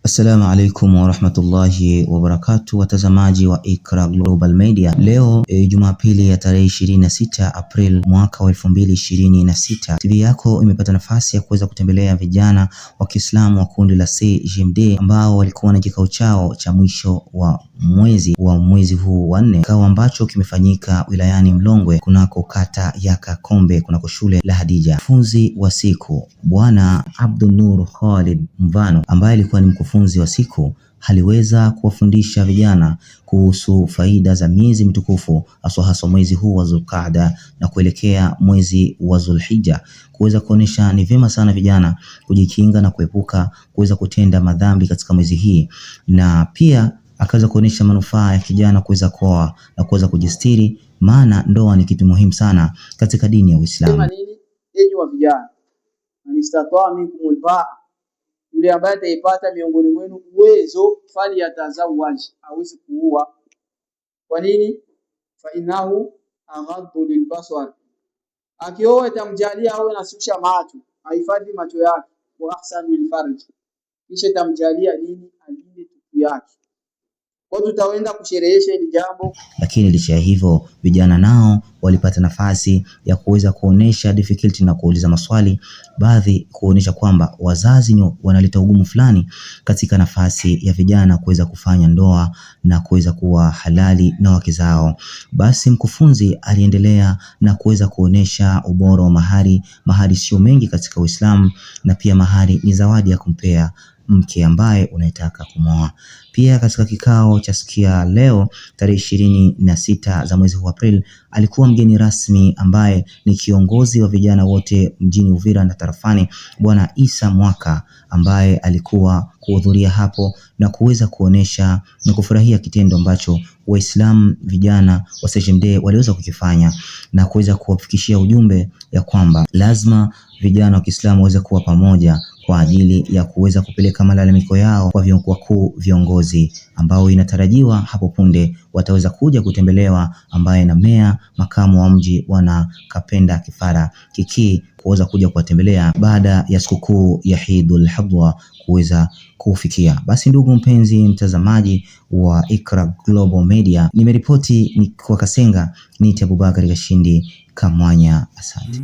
Assalamu alaikum warahmatullahi wabarakatuh, watazamaji wa Iqra Global Media. Leo Jumapili ya tarehe 26 April mwaka wa 2026, TV yako imepata nafasi ya kuweza kutembelea vijana wa Kiislamu wa kundi la CJMD ambao walikuwa na kikao chao cha mwisho wa mwezi huu wa 4, kikao ambacho kimefanyika wilayani Mlongwe kunako kata ya Kakombe kunako shule la Hadija. Mkufunzi wa siku Bwana Abdunur Khalid Mvano ambaye alikuwa ni mkufunzi wa siku aliweza kuwafundisha vijana kuhusu faida za miezi mitukufu, hasa mwezi huu wa Zulqaada na kuelekea mwezi wa Zulhijja, kuweza kuonesha ni vyema sana vijana kujikinga na kuepuka kuweza kutenda madhambi katika mwezi hii, na pia akaweza kuonesha manufaa ya kijana kuweza kuoa na kuweza kujistiri, maana ndoa ni kitu muhimu sana katika dini ya Uislamu. Enyi wa vijana, manistatwa minkumul baa, yule ambaye ataipata miongoni mwenu uwezo, fali yatazawaj, awezi kuua. Kwa nini? Fa innahu aghaddu lilbasar, akioa itamjalia awe nasusha macho, ahifadhi macho yake, wa ahsanu lilfarj, kisha itamjalia nini? Alinde tupu yake. Kwa tutaenda kusherehesha hili jambo. Lakini licha ya hivyo, vijana nao walipata nafasi ya kuweza kuonesha difficulty na kuuliza maswali, baadhi kuonesha kwamba wazazi wanaleta ugumu fulani katika nafasi ya vijana kuweza kufanya ndoa na kuweza kuwa halali na wake zao. Basi mkufunzi aliendelea na kuweza kuonesha ubora wa mahari. Mahari sio mengi katika Uislamu, na pia mahari ni zawadi ya kumpea mke ambaye unataka kumoa. Pia katika kikao cha sikia leo tarehe 26 za mwezi wa April, alikuwa mgeni rasmi ambaye ni kiongozi wa vijana wote mjini Uvira na tarafani, Bwana Isa Mwaka, ambaye alikuwa kuhudhuria hapo na kuweza kuonesha na kufurahia kitendo ambacho Waislamu vijana wa CJMD waliweza kukifanya, na kuweza kuwafikishia ujumbe ya kwamba lazima vijana wa Kiislamu waweze kuwa pamoja kwa ajili ya kuweza kupeleka malalamiko yao kwa wakuu viongozi ambao inatarajiwa hapo punde wataweza kuja kutembelewa, ambaye na meya makamu wa mji Bwana Kapenda Kifara Kiki kuweza kuja kuwatembelea baada ya sikukuu ya Eidul Adha kuweza kufikia. Basi ndugu mpenzi mtazamaji wa Iqra Global Media, nimeripoti ni kwa Kasenga, ni Abubakar Kashindi Kamwanya. Asante.